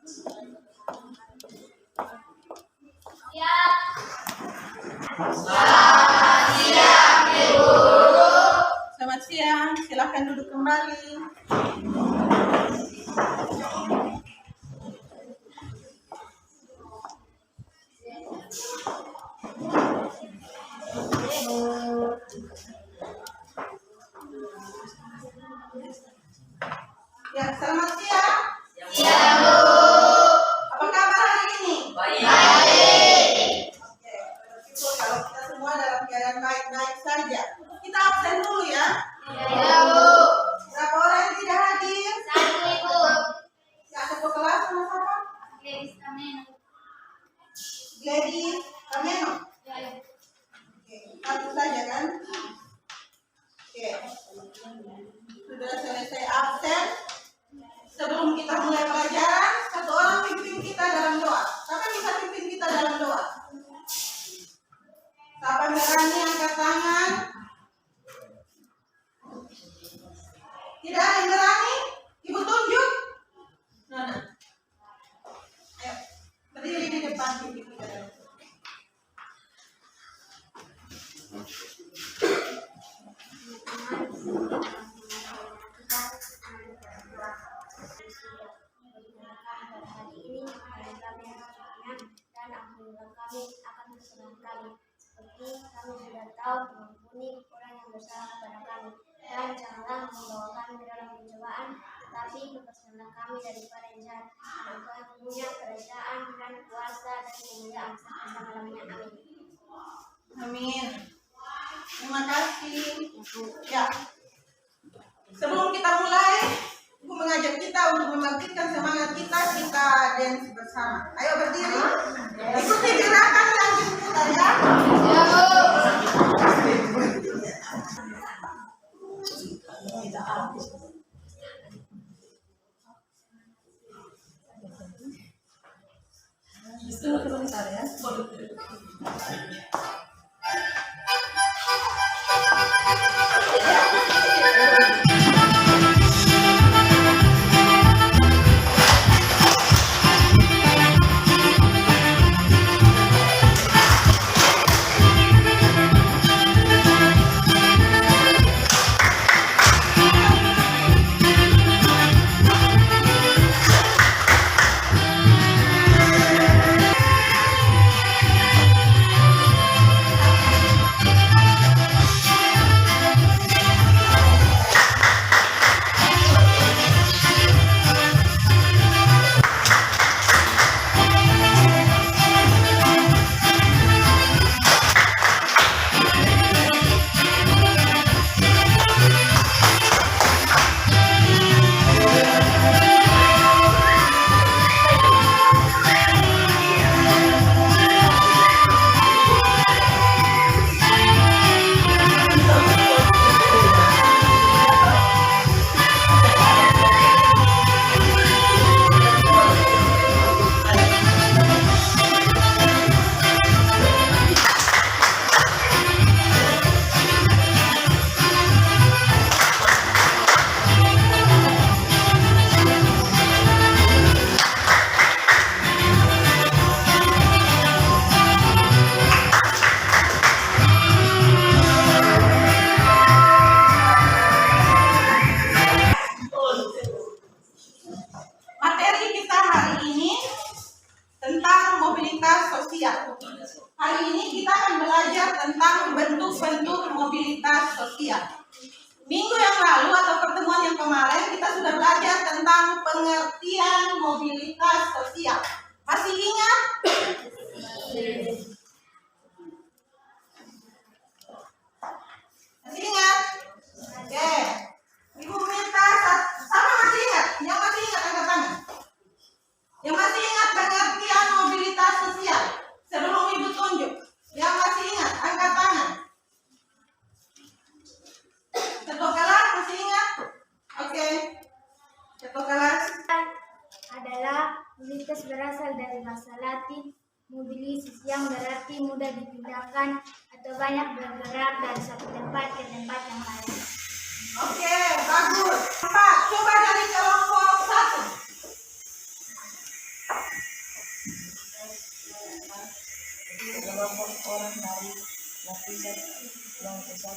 Selamat siang, silakan duduk kembali. Ya, selamat siang. Siang, Bu. Apa kabar hari ini? Baik. Oke, bersyukur kalau kita semua dalam keadaan baik-baik saja. Kita absen dulu ya. Ya, Bu. Berapa orang yang tidak hadir? Satu, Ibu. Ya, satu kelas sama siapa? Gladys Kameno. Gladys Kameno. Ya. Oke, satu saja kan? Oke, sudah selesai absen. Sebelum kita mulai pelajaran, satu orang pimpin kita dalam doa. Siapa yang bisa pimpin kita dalam doa? Siapa yang berani angkat tangan? Tidak ada yang berani? Ibu tunjuk. Nona. Ayo, berdiri di depan pimpin kita dalam doa. Dan ampunilah kami akan kesalahan kami, seperti kami sudah tahu mengampuni orang yang bersalah kepada kami. Dan janganlah membawa kami ke dalam pencobaan, tetapi lepaskanlah kami daripada yang jahat. Dan Engkau yang punya kerajaan dan kuasa dan kemuliaan sampai selama-lamanya. Amin. Amin. Terima kasih. Ya. Sebelum kita mulai, Ibu mengajak kita untuk membangkitkan semangat kita dance bersama. Ayo berdiri. Ikuti gerakan yang diputar ya. Ya, Bu. Sebentar ya. Materi kita hari ini tentang mobilitas sosial. Hari ini kita akan belajar tentang bentuk-bentuk mobilitas sosial. Minggu yang lalu atau pertemuan yang kemarin kita sudah belajar tentang pengertian mobilitas sosial. Masih ingat? Masih ingat? Oke. Ibu minta sama masih ingat? Yang masih ingat angkat tangan. Yang masih ingat pengertian mobilitas sosial? Sebelum Ibu tunjuk. Yang masih ingat angkat tangan. Ketua kelas masih ingat? Oke. Ketua kelas. Adalah mobilitas berasal dari bahasa Latin mobilis yang berarti mudah dipindahkan atau banyak bergerak dari satu tempat ke tempat yang lain. Oke, bagus. Empat. Coba dari kelompok 1. kelompok orang dari lapisan yang ke-1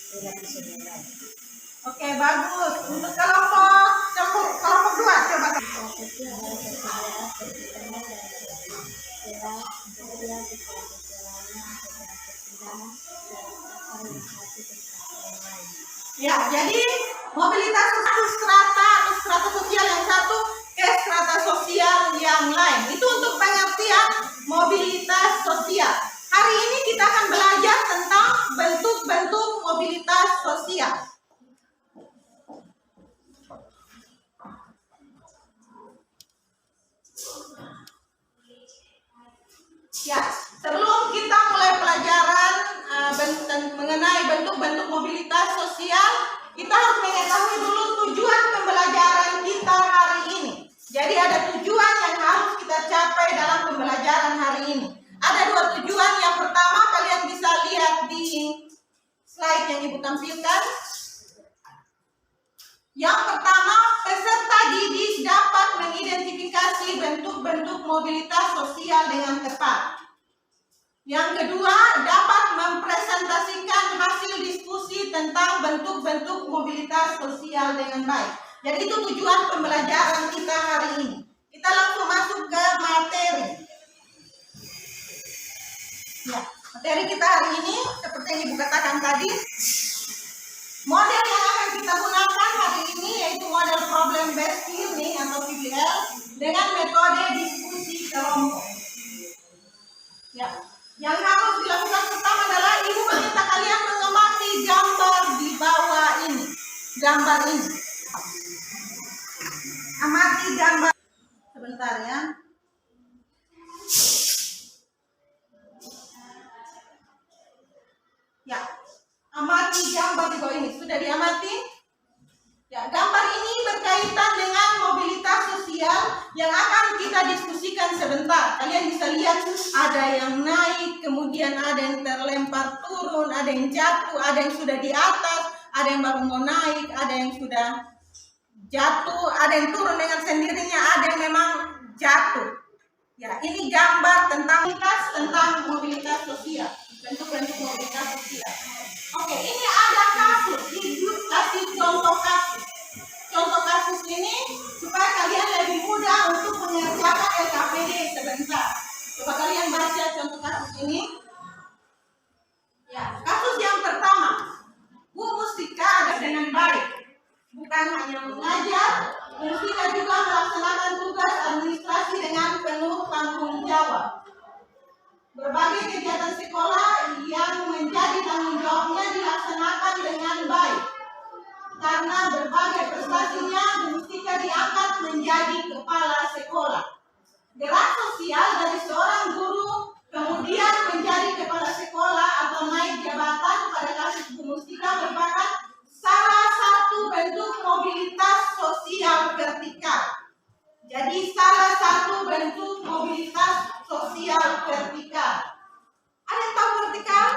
ke lapisan yang lain. Oke, bagus. Untuk kelompok 2 coba. Ya, jadi mobilitas satu strata atau strata sosial yang satu ke strata sosial yang lain. Itu untuk pengertian mobilitas sosial. Hari ini kita akan belajar tentang bentuk-bentuk mobilitas sosial. Ya, sebelum kita mulai pelajaran mengenai bentuk-bentuk mobilitas sosial, kita harus mengetahui dulu tujuan pembelajaran kita hari ini. Jadi ada tujuan yang harus kita capai dalam pembelajaran hari ini. Ada 2 tujuan. Yang pertama kalian bisa lihat di slide yang Ibu tampilkan. Yang pertama, peserta didik dapat mengidentifikasi bentuk-bentuk mobilitas sosial dengan tepat. Yang kedua, dapat mempresentasikan hasil diskusi tentang bentuk-bentuk mobilitas sosial dengan baik. Jadi itu tujuan pembelajaran kita hari ini. Kita langsung masuk ke materi. Ya, materi kita hari ini seperti yang Ibu katakan tadi, model yang akan kita gunakan hari ini yaitu model problem based learning atau PBL dengan metode diskusi kelompok. Ya, yang harus dilakukan pertama adalah Ibu meminta kalian mengamati gambar di bawah ini. Gambar ini. Amati gambar. Sebentar ya. Ya, amati gambar di bawah ini. Sudah diamati? Ya, gambar ini berkaitan dengan mobilitas sosial yang akan kita diskusikan sebentar. Kalian bisa lihat ada yang naik, kemudian ada yang terlempar turun, ada yang jatuh, ada yang sudah di atas, ada yang baru mau naik, ada yang sudah jatuh, ada yang turun dengan sendirinya, ada yang memang jatuh. Ya, ini gambar tentang mobilitas sosial, bentuk-bentuk mobilitas sosial. Oke, ini ada kasus, Ibu kasih contoh kasus. Contoh kasus ini supaya kalian lebih mudah untuk mengerjakan LKPD sebentar. Coba kalian baca contoh kasus ini. Ya, kasus yang pertama, Bu Mustika ada dengan baik. Bukan hanya mengajar, Mustika juga melaksanakan tugas administrasi dengan penuh tanggung jawab. Berbagai kegiatan sekolah yang menjadi tanggung jawabnya dilaksanakan dengan baik. Karena berbagai prestasinya, Mustika diangkat menjadi kepala sekolah. Gerak sosial dari seorang guru kemudian menjadi kepala sekolah atau naik jabatan pada kasus Bu Mustika merupakan salah satu bentuk mobilitas sosial vertikal. Jadi salah satu bentuk mobilitas sosial vertikal. Ada yang tahu vertikal?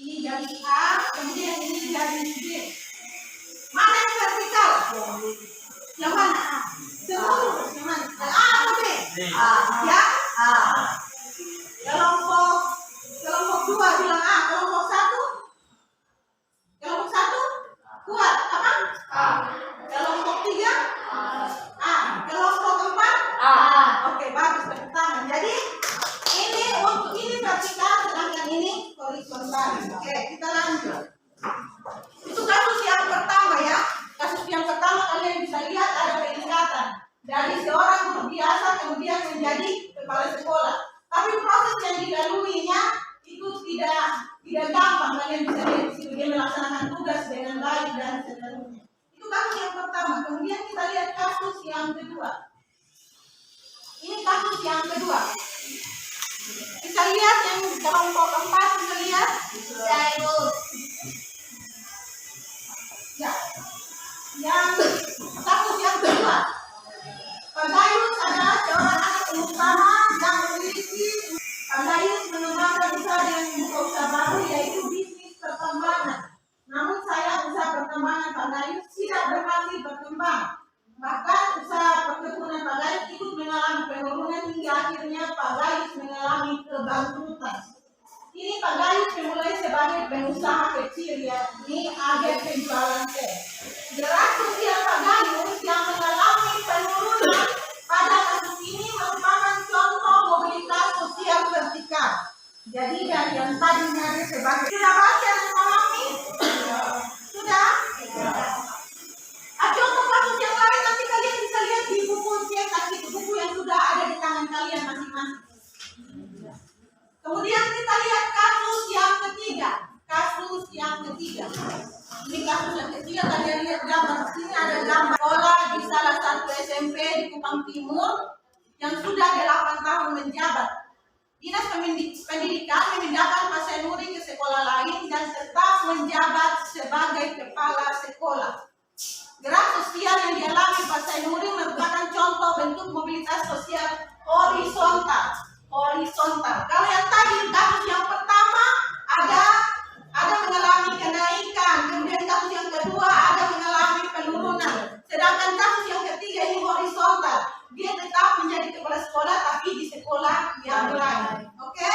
Ini jadi A, kemudian ini jadi B. Mana yang vertikal? Yang mana? Seluruh. Yang mana? A atau B? A. Yang A. Kelompok 2 bilang A. Kelompok 1? Kelompok 1? Kuat. Apa? A. Kelompok 3? A. Kelompok 4? A. Oke, bagus. Tepuk tangan. Jadi ini vertikal, sedangkan ini horizontal. Oke, kita lanjut. Itu kasus yang pertama ya. Kasus yang pertama kalian bisa lihat ada peningkatan dari seorang guru biasa kemudian menjadi kepala sekolah. Tapi proses yang dilaluinya itu tidak gampang. Kalian bisa lihat di sini dia melaksanakan tugas dengan baik dan seterusnya. Itu kasus yang pertama. Kemudian kita lihat kasus yang kedua. Ini kasus yang kedua. Bisa lihat yang kelompok 4, bisa lihat? Bisa, Ibu. Ya. Yang kasus yang kedua. Pak Gayus adalah seorang anak pengusaha yang memiliki Pak Gayus mengembangkan usaha dengan membuka usaha baru yaitu bisnis pertambangan. Namun sayang usaha pertambangan Pak Gayus tidak berhasil berkembang. Bahkan usaha perkebunan Pak Gayus ikut mengalami penurunan hingga akhir Malang Timur yang sudah 8 tahun menjabat. Dinas Pendidikan memindahkan Pak Senuri ke sekolah lain dan tetap menjabat sebagai kepala sekolah. Gerak sosial yang dialami Pak Senuri merupakan contoh bentuk mobilitas sosial horizontal. Kalau yang tadi kasus yang pertama ada mengalami kenaikan, kemudian kasus yang kedua ada mengalami penurunan. Sedangkan kasus yang ketiga ini horizontal, dia tetap menjadi kepala sekolah tapi di sekolah yang lain. Oke,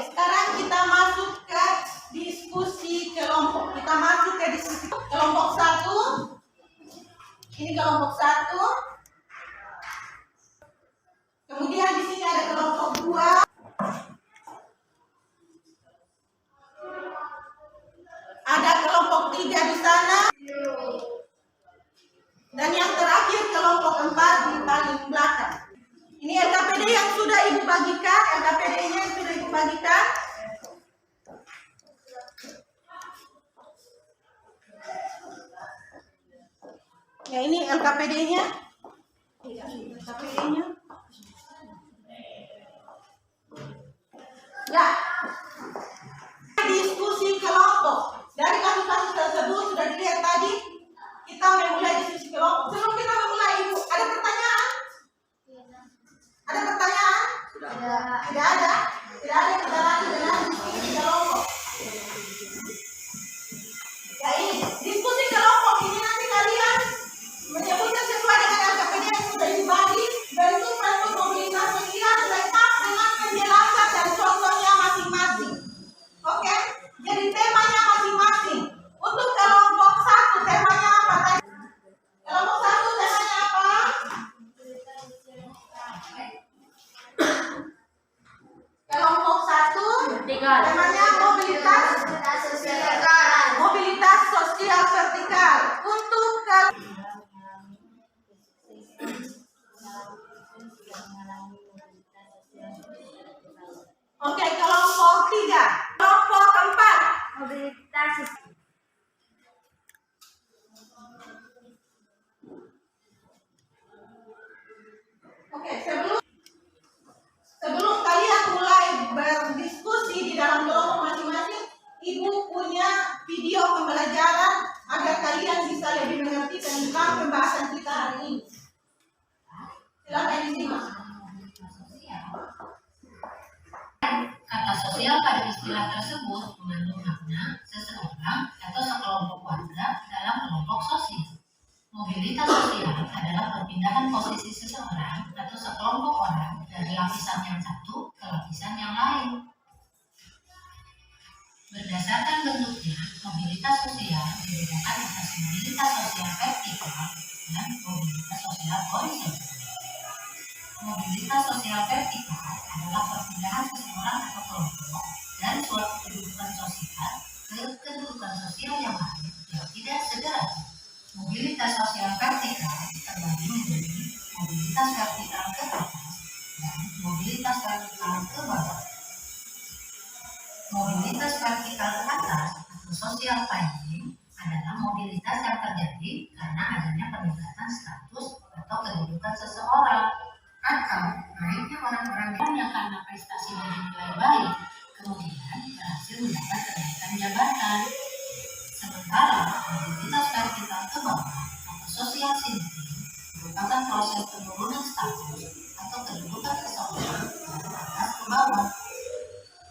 sekarang kita masuk ke diskusi kelompok. Kita masuk ke diskusi kelompok 1. Ini kelompok 1. Kemudian di sini ada kelompok 2. Ada kelompok 3 di sana. Dan yang terakhir kelompok 4 di paling belakang. Ini LKPD yang sudah Ibu bagikan, LKPD-nya yang sudah Ibu bagikan. Ya, ini LKPD-nya. LKPD-nya. Ya. Diskusi kelompok. Dari kasus-kasus tersebut sudah dilihat tadi, kita memulai diskusi kelompok. Sebelum kita memulai, Ibu, ada pertanyaan? Ada pertanyaan? Tidak ada. Tidak ada. Kita lanjut dengan diskusi kelompok. Ya, ini diskusi kelompok ini nanti kalian menyebutkan sesuai dengan LKPD yang sudah dibagi, bentuk-bentuk mobilitas sosial lengkap dengan penjelasan dan contohnya masing-masing. Oke? Jadi temanya masing-masing. Untuk kelompok 1 temanya apa tadi? Kelompok 1 temanya apa? Kelompok 1 temanya mobilitas sosial vertikal. Untuk Oke, kelompok 3. Kelompok 4. Mobilitas Oke, sebelum kalian mulai berdiskusi di dalam kelompok masing-masing, Ibu punya video pembelajaran agar kalian bisa lebih mengerti tentang pembahasan kita hari ini. Silakan disimak. Kata sosial pada istilah tersebut mengandung makna seseorang atau sekelompok warga dalam kelompok sosial. Mobilitas sosial adalah perpindahan posisi seseorang atau sekelompok orang dari lapisan yang satu ke lapisan yang lain. Berdasarkan bentuknya, mobilitas sosial dibedakan atas mobilitas sosial vertikal dan mobilitas sosial horizontal. Mobilitas sosial vertikal adalah perpindahan seseorang atau kelompok dari suatu kedudukan sosial ke kedudukan sosial yang lain yang tidak sederajat. Mobilitas sosial vertikal terbagi menjadi mobilitas vertikal ke atas dan mobilitas vertikal ke bawah. Mobilitas vertikal ke atas atau social climbing adalah mobilitas yang terjadi karena adanya peningkatan status atau kedudukan seseorang atau naiknya orang-orang yang karena prestasi dan nilai baik kemudian berhasil mendapat kenaikan jabatan. Sementara mobilitas vertikal ke bawah atau social shifting merupakan proses penurunan status atau kedudukan seseorang dari atas ke bawah.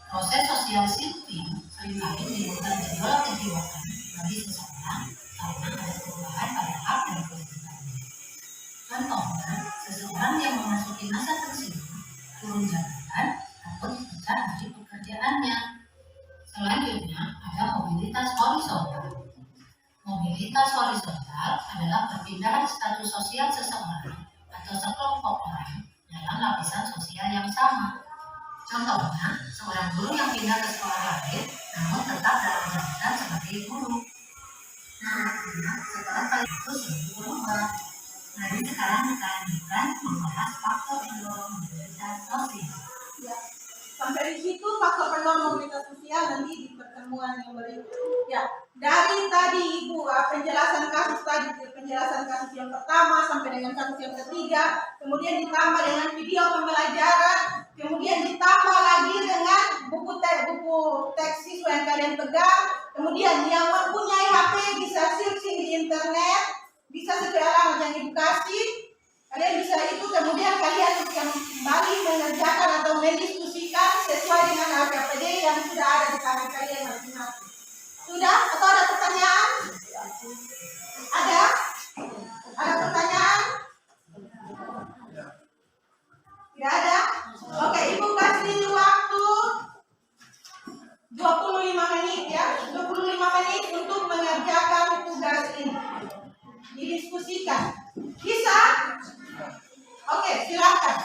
Proses social shifting seringkali menimbulkan gejolak kejiwaan bagi seseorang karena ada perubahan pada hak dan kewajibannya. Contohnya, seseorang yang memasuki masa pensiun, turun jabatan, atau dipecat dari pekerjaannya. Selanjutnya, ada mobilitas horizontal. Mobilitas horizontal adalah perpindahan status sosial seseorang atau sekelompok orang dalam lapisan sosial yang sama. Contohnya, seorang guru yang pindah ke sekolah lain namun tetap dalam jabatan sebagai guru. Nah, setelah kali itu selalu berubah. Mari sekarang kita lanjutkan membahas faktor pendorong mobilitas sosial. Ya. Sampai di situ faktor pendorong mobilitas sosial nanti di pertemuan yang berikut. Ya, dari tadi Ibu penjelasan kasus yang pertama sampai dengan kasus yang ketiga, kemudian ditambah dengan video pembelajaran, kemudian ditambah lagi dengan buku teks siswa yang kalian pegang, kemudian yang mempunyai HP bisa searching di internet, bisa sesuai alamat yang edukasi, kalian bisa itu, kemudian kalian kembali mengerjakan atau mendiskusikan sesuai dengan LKPD yang sudah ada di tangan kalian masing-masing. Sudah? Atau ada pertanyaan? Ada? Ada pertanyaan? Tidak ada? Oke, Ibu kasih waktu 25 menit ya. 25 menit untuk mengerjakan tugas ini. Didiskusikan. Bisa? Oke, silakan.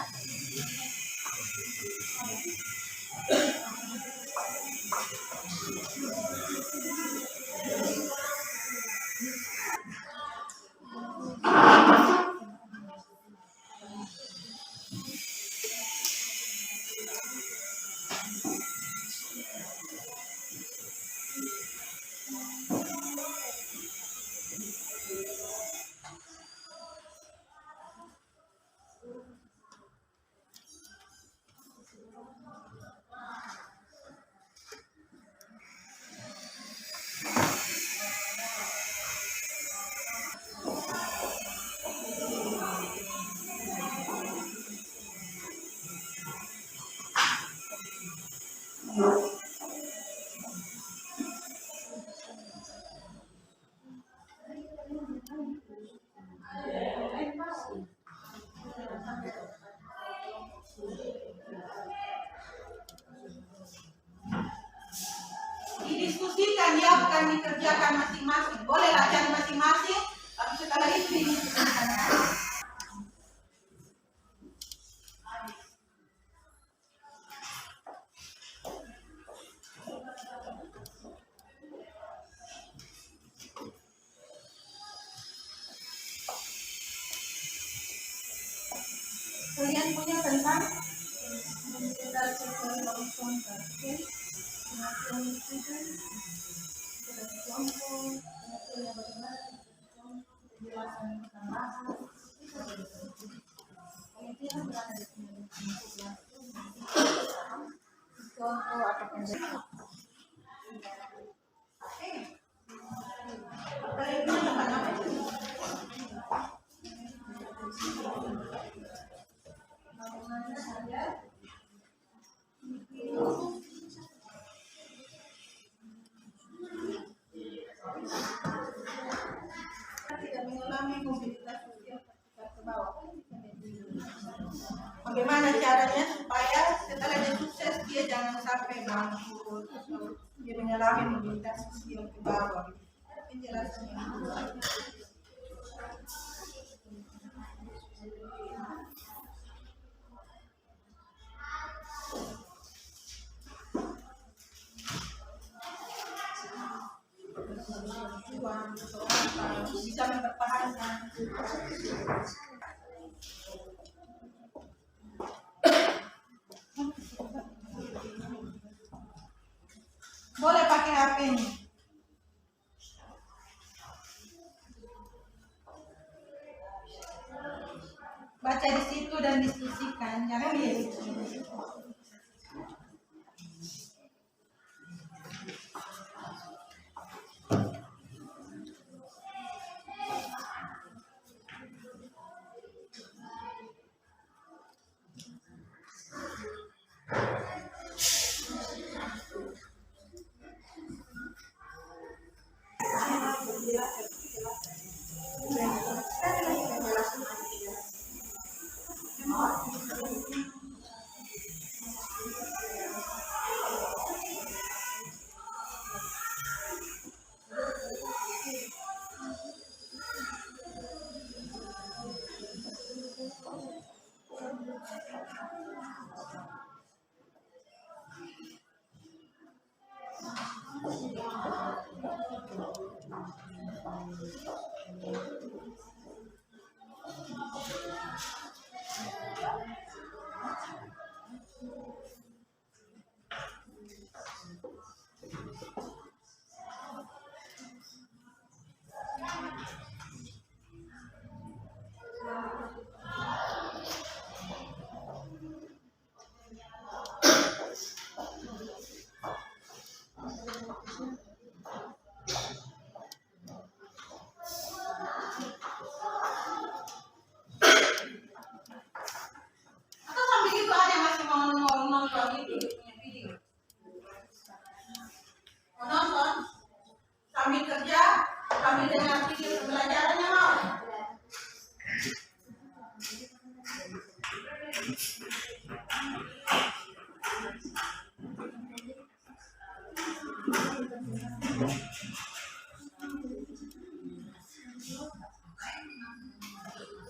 Didiskusikan ya, bukan dikerjakan masing-masing. Bolehlah cari masing-masing, tapi setelah itu didiskusikan. Kalian punya tentang tidak mengalami mobilitas sosial ke bawah. Bagaimana caranya supaya setelah dia sukses dia jangan sampai bangkrut, dia mengalami mobilitas sosial ke bawah. Penjelasannya. Bisa mempertahankan. Boleh pakai HP ini. Baca di situ dan diskusikan, jangan di sini.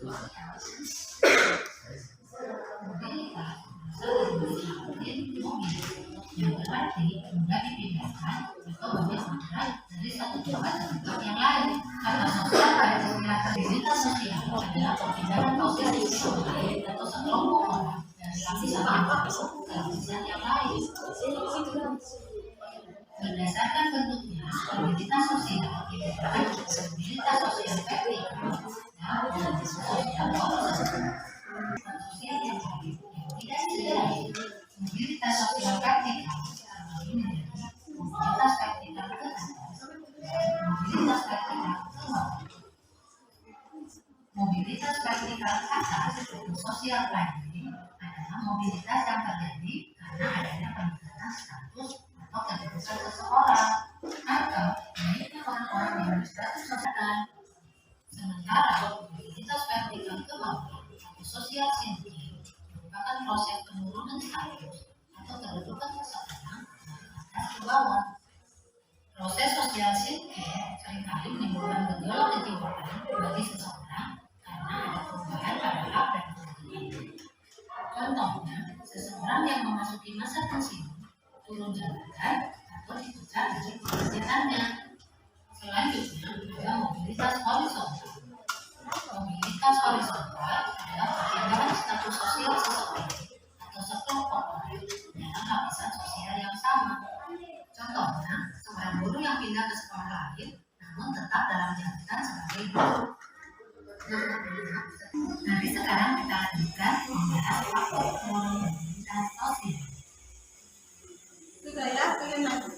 Mobilitas yang berarti mudah dipindahkan atau bergerak dari satu tempat ke tempat yang lain. Karena sosial pada istilah mobilitas sosial adalah perpindahan posisi seseorang atau sekelompok orang dari lapisan yang satu ke lapisan yang lain. Berdasarkan bentuknya, mobilitas sosial diberikan mobilitas sosial vertikal dan mobilitas sosial horizontal. Sosial yang baik yang tidak sesuai mobilitas sosial vertikal terbagi menjadi mobilitas vertikal ke atas dan mobilitas vertikal ke bawah. Mobilitas vertikal ke atas untuk sosial planning adalah mobilitas yang terjadi karena adanya peningkatan status atau kedudukan seseorang atau naiknya orang-orang yang berstatus sosial. Sementara mobilitas vertikal ke bawah atau sosial sinking merupakan proses penurunan status atau kedudukan seseorang dari atas ke bawah. Proses sosial sinking seringkali menimbulkan gejolak kejiwaan bagi seseorang karena ada perubahan pada hak dan kewajiban. Contohnya, seseorang yang memasuki masa pensiun, turun jabatan, atau dipecat dari pekerjaannya. Selanjutnya, ada mobilitas horizontal. Mobilitas horizontal adalah perpindahan status sosial seseorang atau sekelompok orang dalam lapisan sosial yang sama. Contohnya, seorang guru yang pindah ke sekolah lain, namun tetap dalam jabatan sebagai guru. Nanti sekarang kita lanjutkan membahas faktor mobilitas sosial. Sudah ya, kalian lanjut.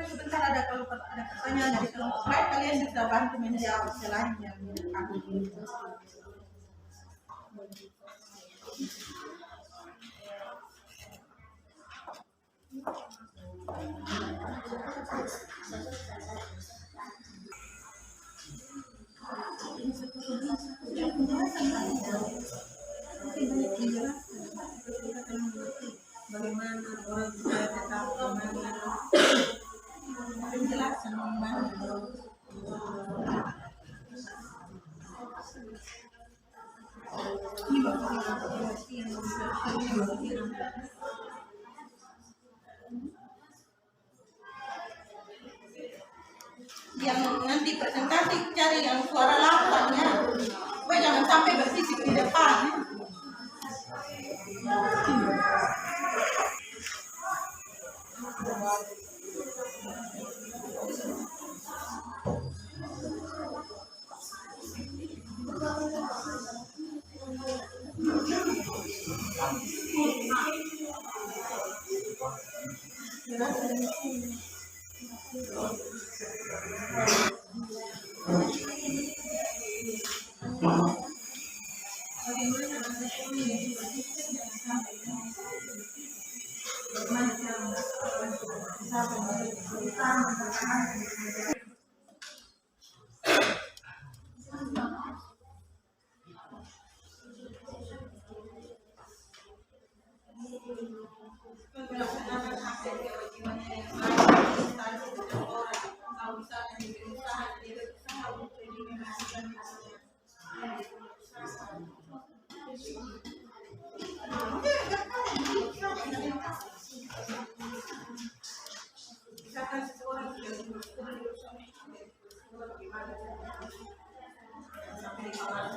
Sebentar, kalau ada pertanyaan dari kelompok lain, kalian bisa bantu menjawab selain yang kami. Bagaimana orang bisa tetap penjelasan yang nanti presentasi cari yang suara lantangnya, supaya jangan sampai bersisik di depan. Bagaimana cara Melaksanakan hak dan kewajibannya yang baik di instansi dan orang kalau misalnya diberi usaha jadi usaha untuk dimensikan hasilnya. Misalkan seseorang sudah bagaimana sampai di bawah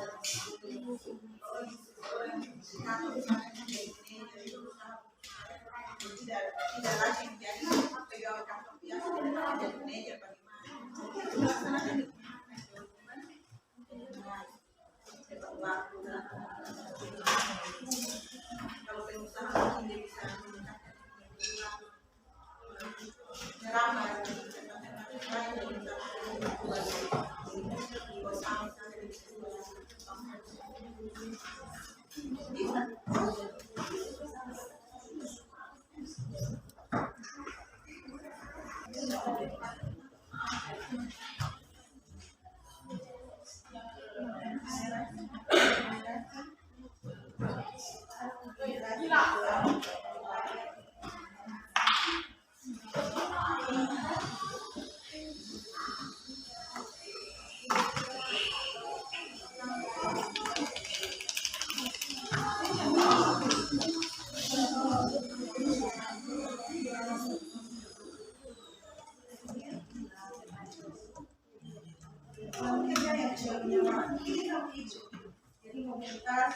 tidak lagi menjadi pegawai kantor biasa, jadi manajer bagaimana? Jadi melaksanakan kalau pengusaha mungkin dia bisa meningkatkan meramah jadi mobilitas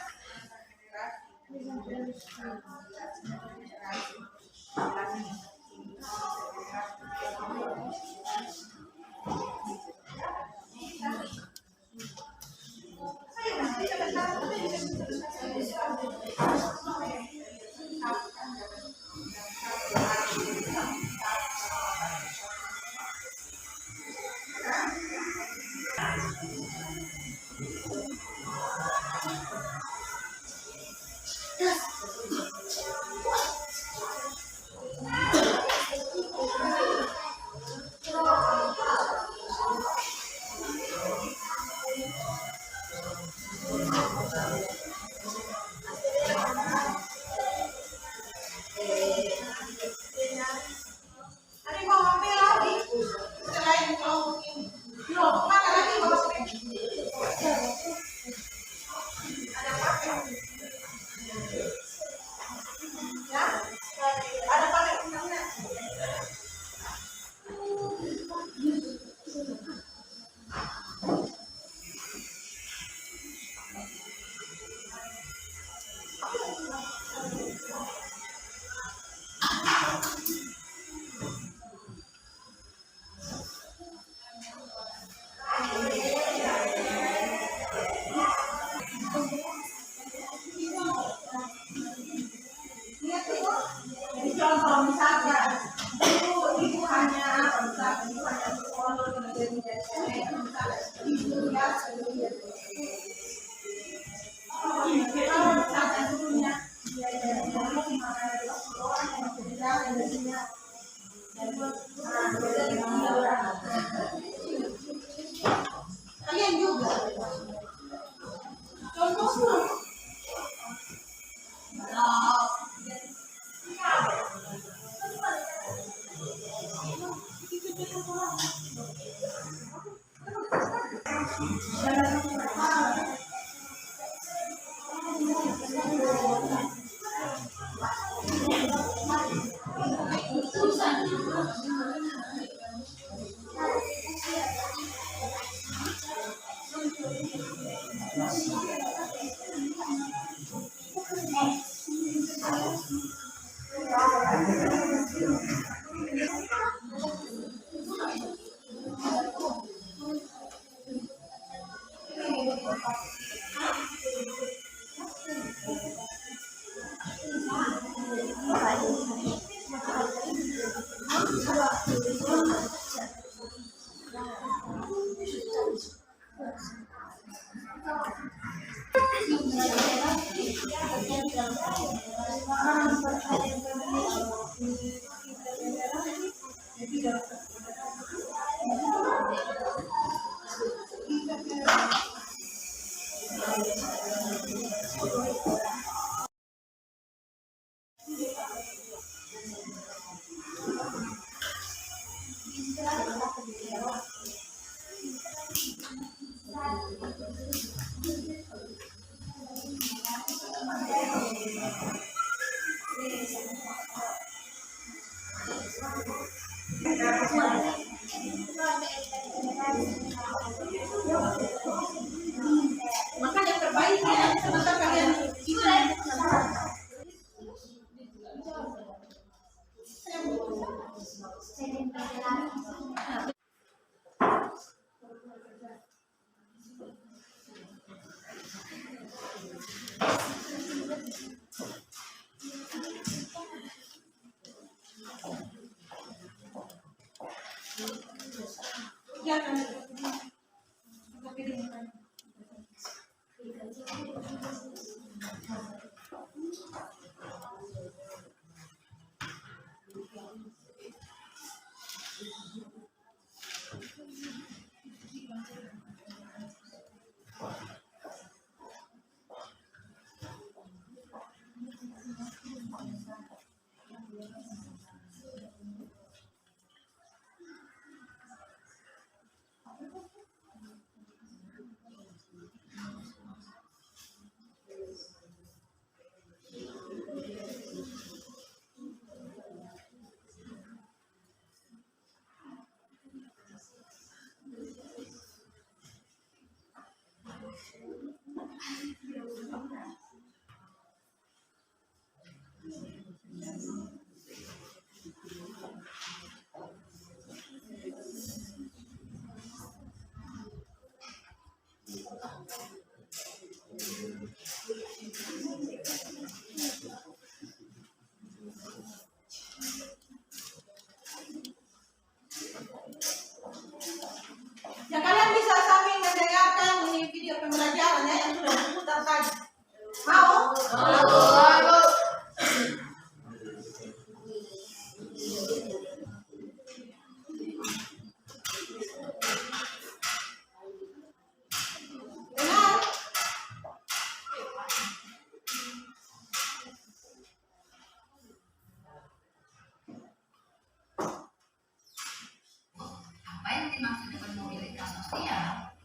contoh misalkan ibu hanya kalian juga contoh Maka yang terbaik ya, sebentar kalian ya kan. Ya kalian bisa sambil mendengarkan ini video pembelajarannya yang sudah diputar tadi. Mau? Dengar? Apa yang dimaksud dengan mobilitas sosial?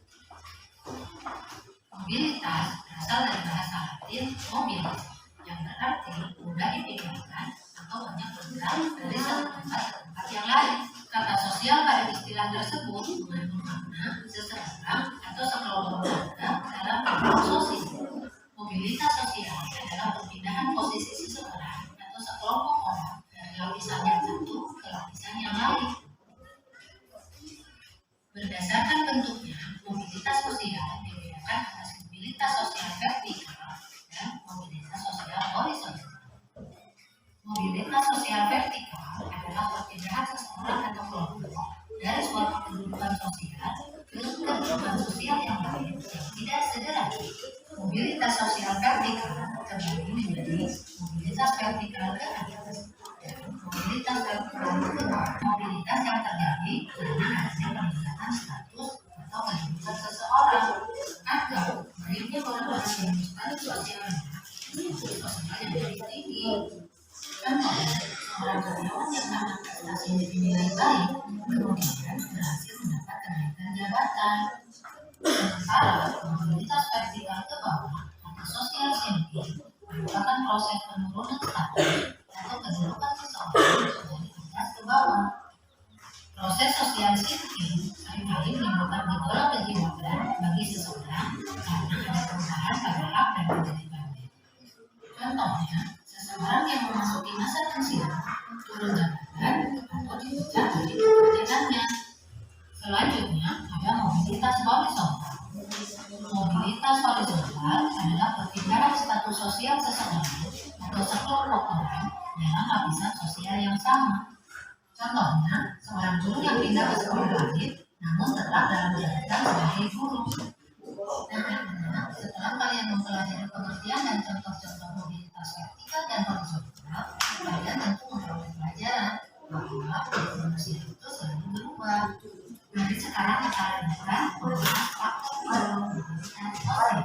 Mobilitas berasal dari bahasa Latin mobilis, yang berarti mudah dipindahkan atau banyak bergerak dari satu tempat ke tempat yang lain. Kata sosial pada istilah tersebut mengandung makna seseorang atau sekelompok warga dalam kelompok sosial. Mobilitas sosial adalah perpindahan posisi seseorang atau sekelompok orang dari lapisan yang satu ke lapisan yang lain. Berdasarkan bentuknya, mobilitas sosial dibedakan atas mobilitas sosial vertikal dan mobilitas sosial horizontal. Mobilitas sosial vertikal adalah perpindahan seseorang atau kelompok dari suatu kedudukan sosial ke kedudukan sosial yang lain yang tidak sederajat. Mobilitas sosial vertikal terbagi menjadi mobilitas vertikal ke atas dan mobilitas vertikal ke bawah. Mobilitas yang terjadi karena adanya peningkatan status atau kedudukan seseorang atau naiknya orang-orang yang status sosialnya yang lebih tinggi. Contohnya, seorang karyawan yang karena prestasinya dinilai baik kemudian berhasil mendapat kenaikan jabatan. Sementara mobilitas vertikal ke bawah atau social shifting merupakan proses penurunan status atau kedudukan seseorang dari atas ke bawah. Proses social shifting seringkali menimbulkan gejolak kejiwaan bagi seseorang karena ada perubahan pada hak dan kewajibannya. Contohnya, seseorang yang memasuki masa pensiun turun jabatan atau dipecat dari pekerjaannya. Selanjutnya ada mobilitas horizontal. Mobilitas horizontal adalah perpindahan status sosial seseorang atau sekelompok orang dalam lapisan sosial yang sama. Contohnya, seorang guru yang pindah ke sekolah lain namun tetap dalam jabatan sebagai guru. Nah, setelah kalian mempelajari pengertian dan contoh-contoh mobilitas vertikal dan horizontal, kalian tentu memperoleh pelajaran bahwa manusia itu Jadi sekarang kita lanjutkan membahas faktor mobilitas sosial.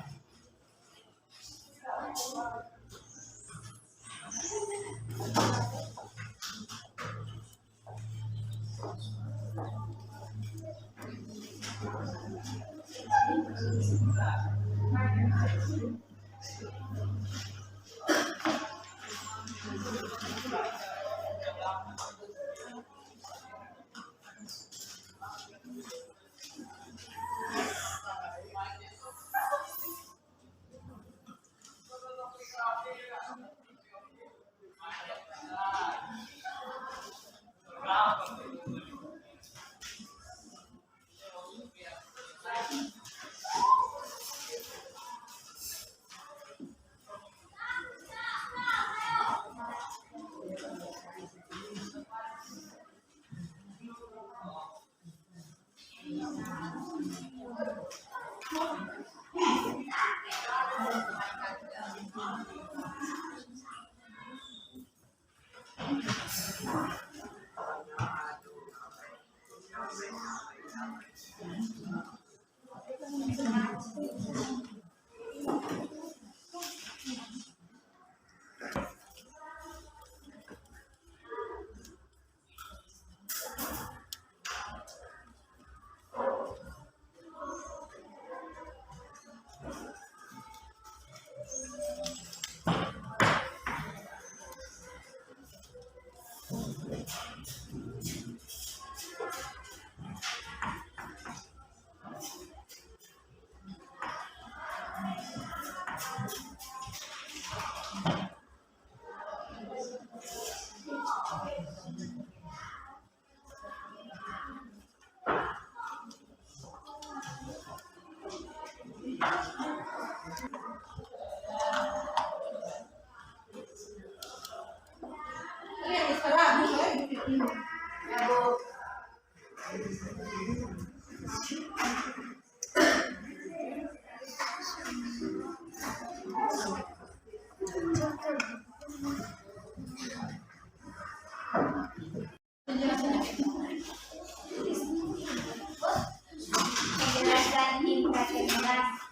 Penjelasan hingga 11.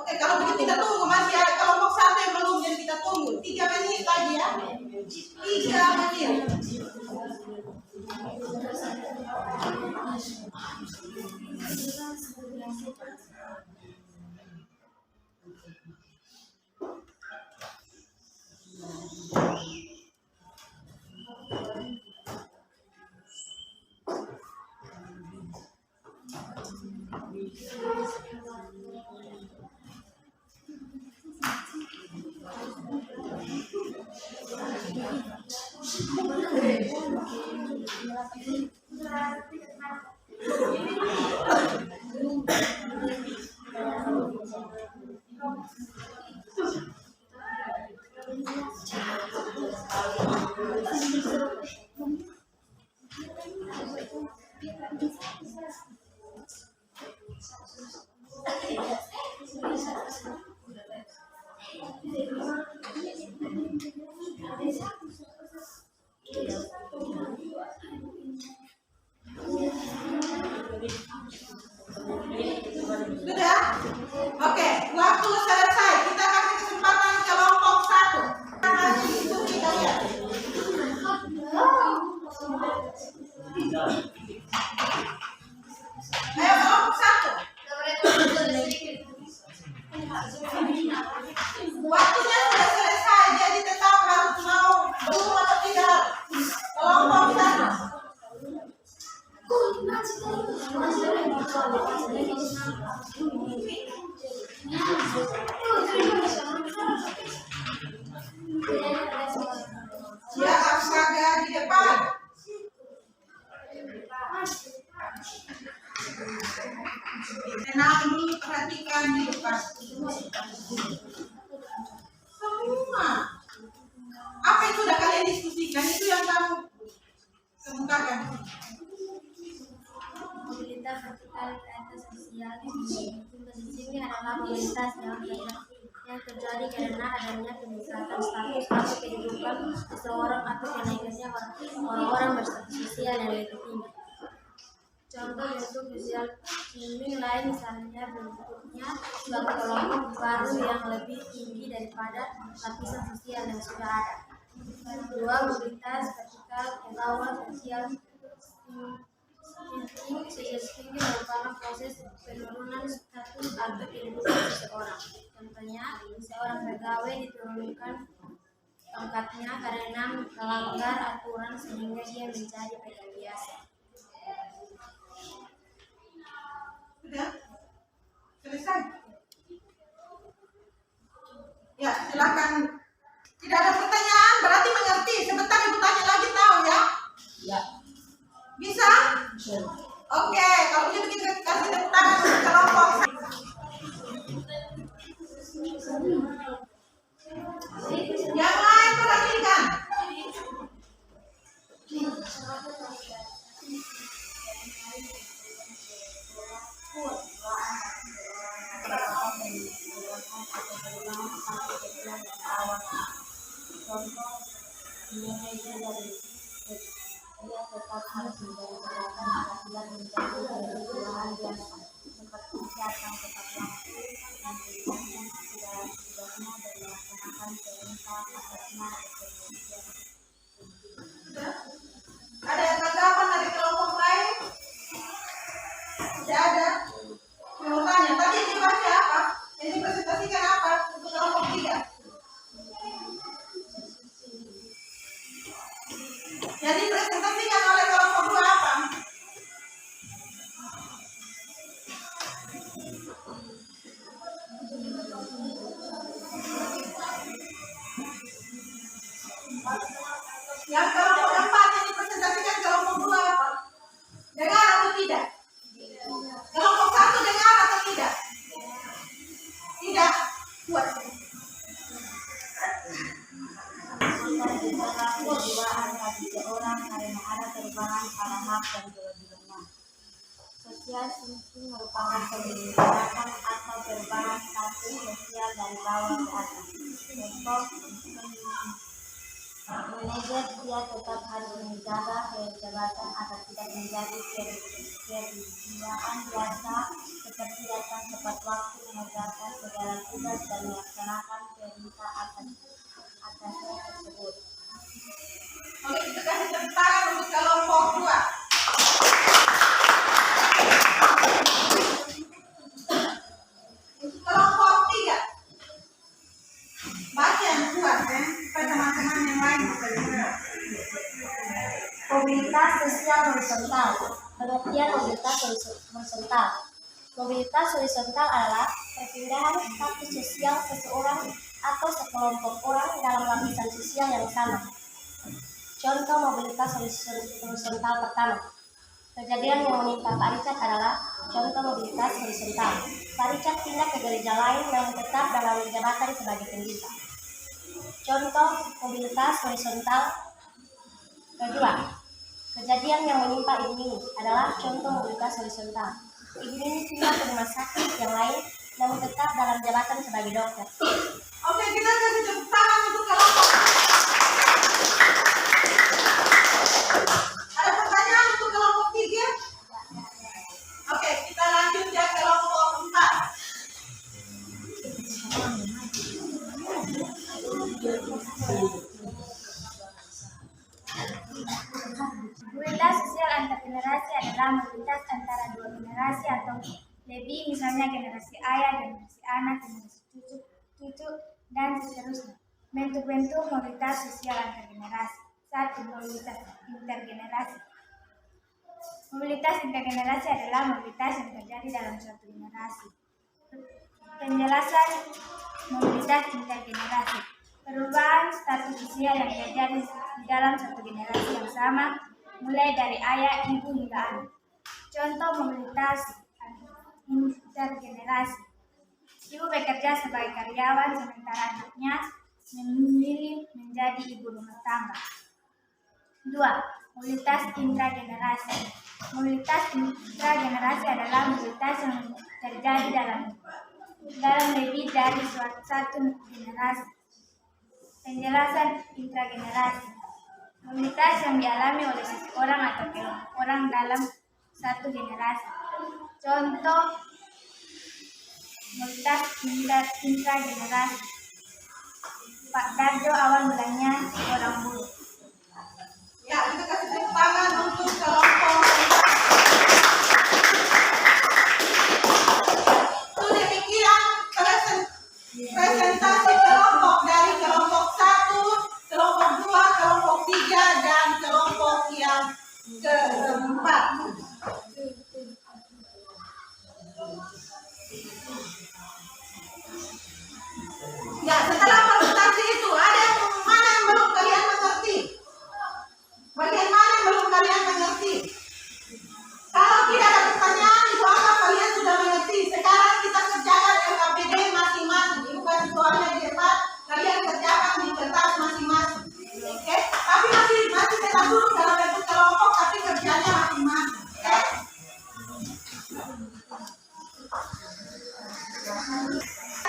Oke, kalau begitu kita tunggu, masih ada kelompok satu yang belum, jadi kita tunggu 3 menit lagi ya. 3 menit. Sudah? Oke, waktu selesai. Kita kasih kesempatan kelompok 1. Hasil itu kita lihat. Ayo kelompok 1. Waktunya sudah selesai, jadi tetap harus mau belum atau tidak. Kelompok 1. Ya, astaga di depan. Tenang dulu, perhatikan di depan. Semua. Apa yang sudah kalian diskusikan itu yang kamu kemukakan. Mobilitas vertikal realitas sosial di sini adalah mobilitas yang terjadi karena adanya peningkatan status atau kehidupan seseorang atau kenaikannya orang-orang berstatus sosial yang lebih tinggi. Contoh bentuk sosial ini lain misalnya bentuknya suatu kelompok baru yang lebih tinggi daripada lapisan sosial yang sudah ada. Kedua, mobilitas vertikal ke bawah sosial tinggi merupakan proses penurunan status atau kehidupan seseorang. Contohnya, seorang pegawai diturunkan pangkatnya karena melanggar aturan sehingga dia menjadi pegawai biasa. Sudah? Selesai? Ya, silakan. Tidak ada pertanyaan, berarti mengerti. Sebentar ibu tanya lagi, tahu ya? Ya. Bisa? Oke, kalau begitu kita kasih tepuk tangan untuk kelompok. Yang lain perhatikan. Contoh, Indonesia dari dia tetap harus menjadi gerakan apabila menjadi kebutuhan biasa seperti datang tepat waktu dan menjalankan segala tugasnya dan melaksanakan perintah atasnya dan Sudah? Ada yang tanggapan dari kelompok lain? Tidak ada. Mau tanya, tadi yang dibaca apa? Yang dipresentasikan apa untuk kelompok 3? Yang dipresentasikan oleh kelompok 2 apa? Yang kelompok 4 yang dipresentasikan kelompok 2 apa? Dengar atau tidak? Kelompok 1 dengar atau tidak? Tidak. Buat. kejiwaan bagi seorang karena ada perubahan pada hak dan kewajibannya. Sosial thinking merupakan pembentukan atau perubahan status sosial dari bawah ke atas. Contoh, manajer dia tetap harus menjaga kejabatan agar tidak menjadi kejiwaan biasa seperti datang tepat waktu, mengerjakan segala tugas dan melaksanakan perintah atasnya tersebut. Oke, kita kasih tepuk tangan untuk kelompok 2. Untuk kelompok 3. Baca yang kuat ya, supaya teman-teman yang lain bisa dengar. Mobilitas sosial horizontal. Pengertian mobilitas horizontal. Mobilitas horizontal adalah perpindahan status sosial seseorang atau sekelompok orang dalam lapisan sosial yang sama. Contoh mobilitas horizontal pertama. Kejadian yang menimpa Pak Richard adalah contoh mobilitas horizontal. Pak Richard pindah ke gereja lain namun tetap dalam jabatan sebagai pendeta. Contoh mobilitas horizontal kedua. Kejadian yang menimpa Ibu Nini adalah contoh mobilitas horizontal. Ibu Nini pindah ke rumah sakit yang lain namun tetap dalam jabatan sebagai dokter. Oke, kita kasih tepuk tangan untuk kelompok. Ada pertanyaan untuk kelompok 3? Oke, kita lanjut ya kelompok 4. Mobilitas sosial antar generasi adalah mobilitas antara dua generasi atau lebih, misalnya generasi ayah, generasi anak, generasi cucu, dan seterusnya. Bentuk-bentuk mobilitas sosial antar generasi. 1. Mobilitas intergenerasi. Mobilitas intergenerasi adalah mobilitas yang terjadi dalam suatu generasi. Penjelasan mobilitas intergenerasi. Perubahan status sosial yang terjadi di dalam satu generasi yang sama, mulai dari ayah, ibu, hingga anak. Contoh mobilitas intergenerasi. Ibu bekerja sebagai karyawan sementara anaknya memilih menjadi ibu rumah tangga. 2. Mobilitas intragenerasi. Mobilitas intragenerasi adalah mobilitas yang terjadi dalam lebih dari satu generasi. Penjelasan intragenerasi. Mobilitas yang dialami oleh seseorang atau kelompok orang dalam satu generasi. Contoh mobilitas intragenerasi. Pak Darjo awal mulanya seorang buruh. Ya, kita kasih tepuk tangan untuk kelompok 4. Itu demikian presentasi kelompok dari kelompok 1, kelompok 2, kelompok 3, dan kelompok yang keempat. Ya, setelah presentasi itu ada yang mana yang belum kalian mengerti? Bagian mana yang belum kalian mengerti? Kalau tidak ada pertanyaan, itu apa kalian sudah mengerti? Sekarang kita kerjakan LKPD masing-masing. Ibu kasih soalnya di depan, kalian kerjakan di kertas masing-masing. Oke? Tapi masih tetap dulu dalam bentuk kelompok, tapi kerjanya masing-masing. Oke?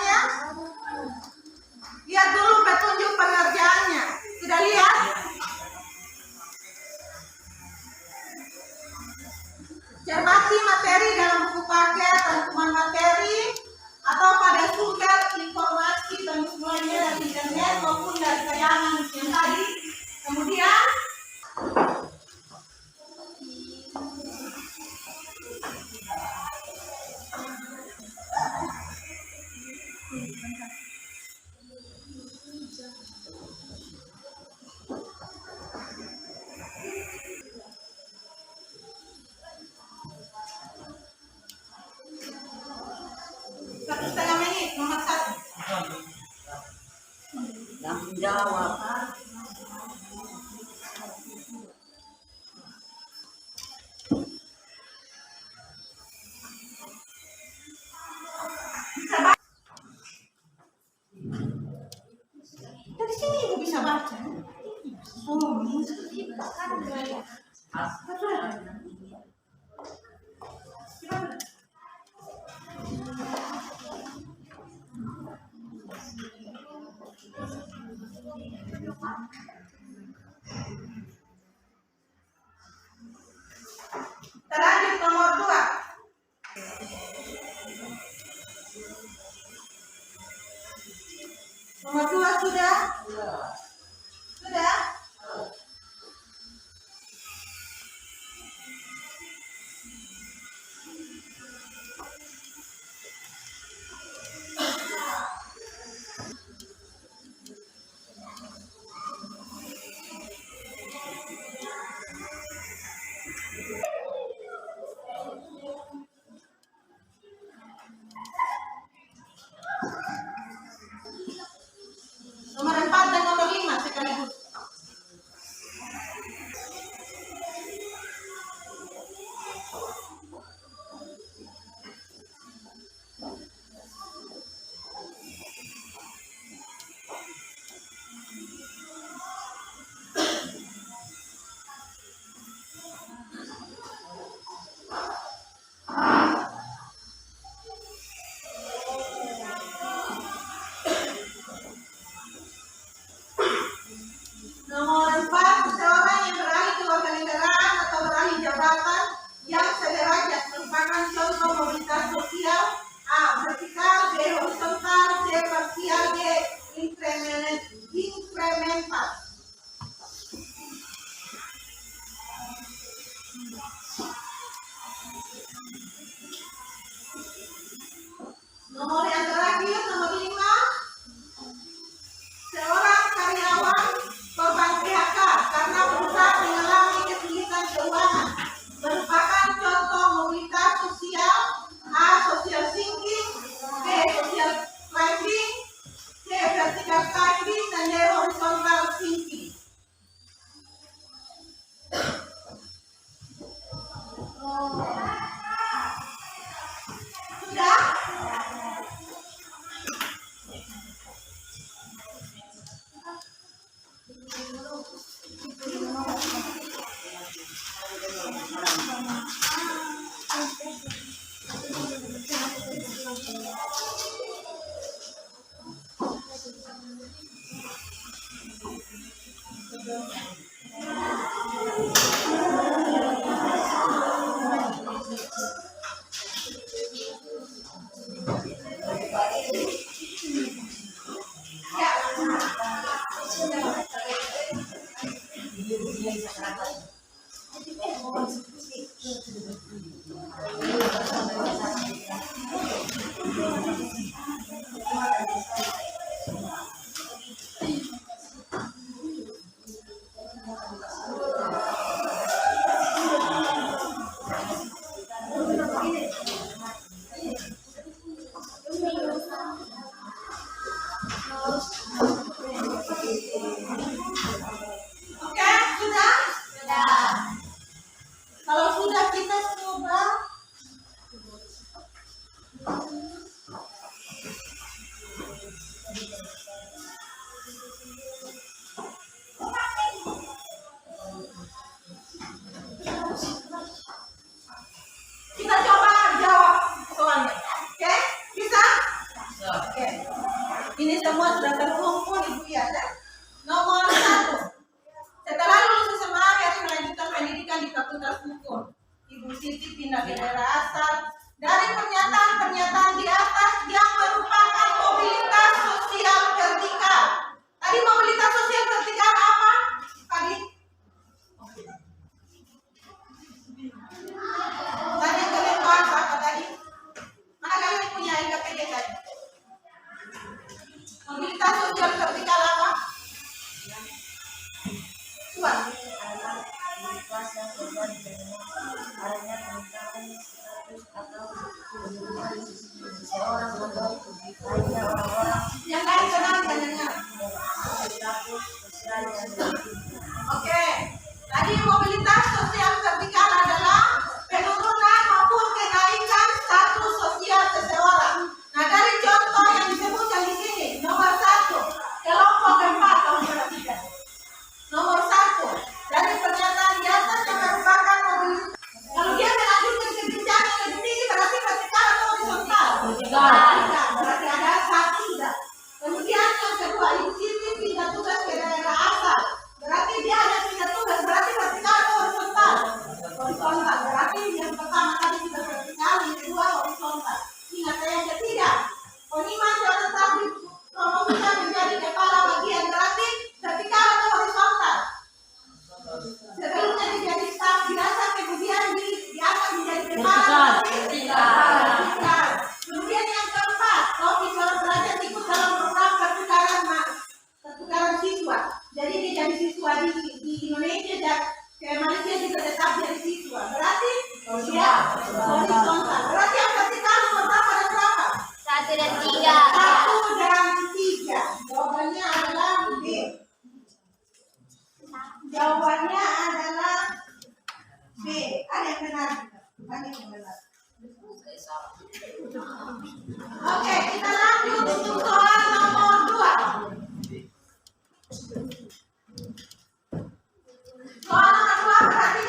Ya? Lihat dulu petunjuk pengerjaannya. Sudah lihat? Cermati materi dalam buku paket, rangkuman materi, atau pada sumber informasi baik mulainya dari internet maupun dari tayangan yang tadi. Kemudian Langsung jawab. dari sini ibu bisa baca. Oh, lanjut nomor 2. Nomor 2 sudah? Sudah? masyarakat. Oke, sudah? Kalau sudah kita coba jawab soalnya. Oke, bisa? Oke. Ini semua sudah terkumpul Ibu ya. Nomor 1. Setelah lulus SMA harus melanjutkan pendidikan di Fakultas Hukum. Ibu Siti pindah ke daerah asal. Dari pernyataan di atas yang merupakan mobilitas sosial vertikal. Tadi mobilitas sosial vertikal apa? Tadi kalian bahas apa tadi? Mana kalian punya NKPD tadi? Mobilitas sosial vertikal apa? Kuat. Kelas yang berbeda dengan adanya peningkatan status atau kedudukan seseorang atau lainnya orang-orang Yang lain tenang dan dengar. status sosial yang tinggi. Oke. Tadi mobilitas sosial vertikal adalah penurunan maupun kenaikan status sosial seseorang. Nah, dari contoh yang disebutkan di sini, nomor 1, kelompok 4 kamu perhatikan. Nomor 1, dari pernyataan di atas yang merupakan mobilitas. Kalau dia melanjutkan ke jenjang yang lebih tinggi berarti vertikal atau horizontal? Vertikal. Berarti ada 1 sudah. Kemudian yang kedua, Ibu Siti pindah tugas ke daerah asal. Berarti dia hanya pindah tugas. Berarti vertikal atau horizontal? Horizontal. Berarti yang pertama tadi sudah vertikal, yang kedua horizontal. Ingat yang ketiga, Poniman tetap dipromosikan menjadi kepala bagian. Berarti vertikal atau horizontal? Sebelumnya menjadi staf biasa, kemudian di atas menjadi kepala. Vertikal. Kemudian yang keempat, Rofi kalau belajar ikut dalam program pertukaran siswa. Jadi dia jadi siswa di Indonesia dan ke Malaysia juga tetap jadi siswa. Berarti dia horizontal. Berarti yang vertikal nomor berapa dan berapa? 1 dan 3. 1 dan 3. Jawabannya adalah B. Jawabannya adalah B. Ada yang benar? Banyak yang benar. Oke, kita lanjut untuk soal nomor 2. Soal nomor 2 berarti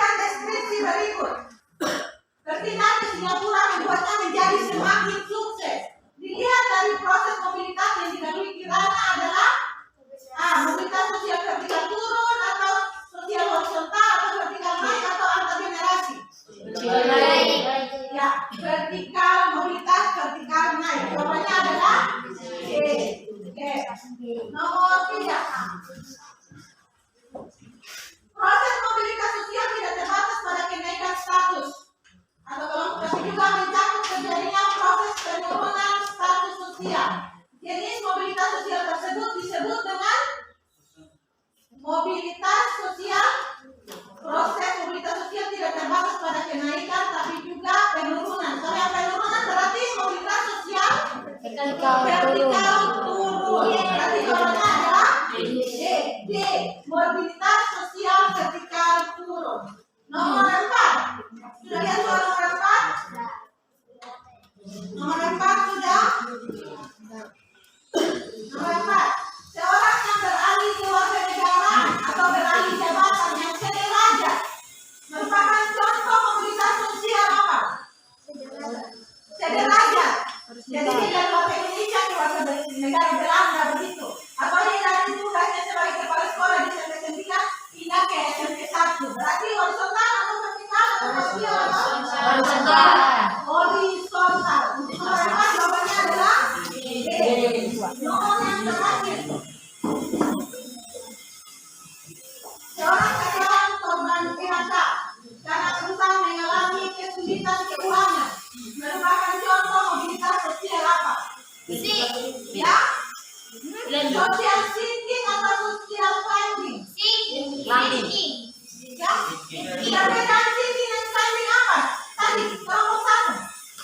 Perbedaan sini dan climbing apa? Tadi kelompok satu.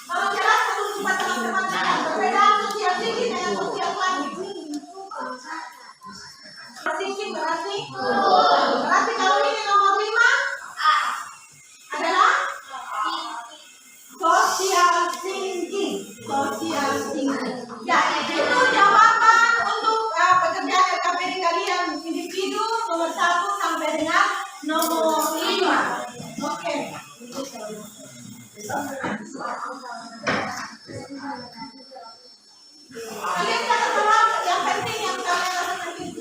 Kalau jelas satu coba teman-teman lihat perbedaan sosial tinggi dengan sosial climbing. Tinggi berarti kalau ini nomor 5 adalah social thinking. Social thinking. Ya, itu jawaban untuk pekerjaan LKPD kalian individu nomor 1 sampai dengan nomor 5. Oke. Kalian catat ulang yang penting yang kalian rasa penting.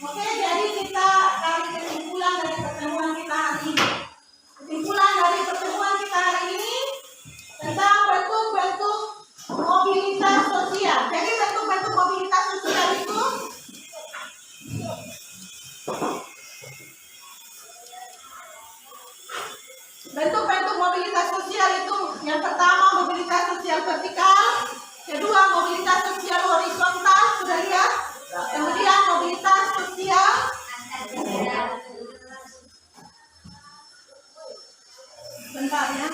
Oke, jadi kita tarik kesimpulan dari pertemuan kita hari ini. Kesimpulan dari pertemuan kita hari ini tentang bentuk-bentuk mobilitas sosial. Jadi bentuk-bentuk mobilitas sosial itu yang pertama mobilitas sosial vertikal, kedua mobilitas sosial horizontal, sudah lihat. Kemudian mobilitas sosial bentar ya.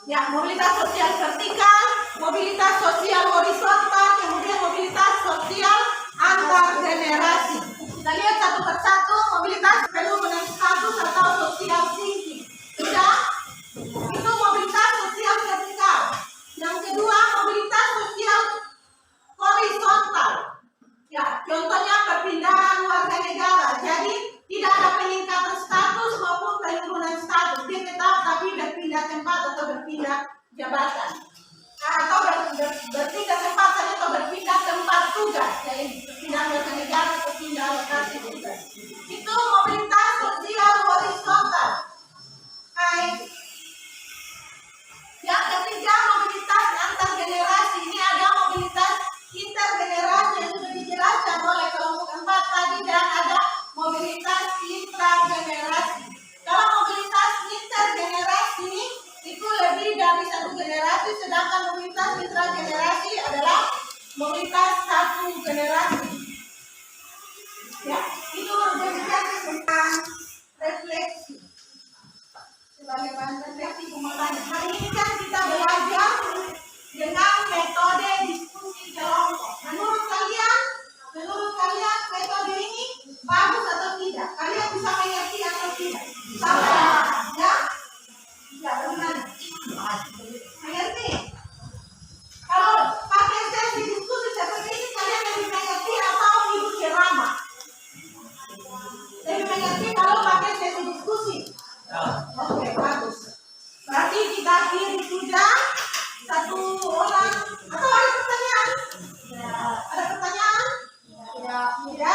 Ya, mobilitas sosial vertikal, mobilitas sosial horizontal, kemudian mobilitas sosial antar generasi. Kita lihat satu persatu mobilitas penurunan status atau sosial thinking. Sudah, itu mobilitas sosial vertikal. Yang kedua mobilitas sosial horizontal. Ya, contohnya perpindahan warga negara. Jadi tidak ada peningkatan status maupun penurunan status. Dia tetap tapi berpindah tempat atau berpindah jabatan. Atau berpindah tempat atau berpindah tempat tugas. Jadi berpindah warga negara atau pindah lokasi tugas. Itu mobilitas sosial horizontal. Hai. Yang ketiga mobilitas antar generasi. Ini ada mobilitas intergenerasi yang sudah dijelaskan oleh kelompok 4 tadi, dan ada mobilitas intragenerasi. Kalau mobilitas intergenerasi itu lebih dari satu generasi, sedangkan mobilitas intragenerasi adalah mobilitas satu generasi. Ya, itu berbicara tentang refleksi. Sebagai bahan refleksi pemaparan. Hari ini kan kita belajar dengan metode diskusi kelompok. Menurut kalian metode ini bagus atau tidak? Kalian bisa mengerti atau tidak? Sampai ya? Ya, bagaimana? Mengerti? Kalau pakai sesi diskusi seperti ini, kalian lebih mengerti atau ikut ceramah? Lebih mengerti kalau pakai sesi diskusi. Oke, bagus. Berarti kita akhiri sudah satu orang. Atau ada pertanyaan? Ada pertanyaan? Tidak.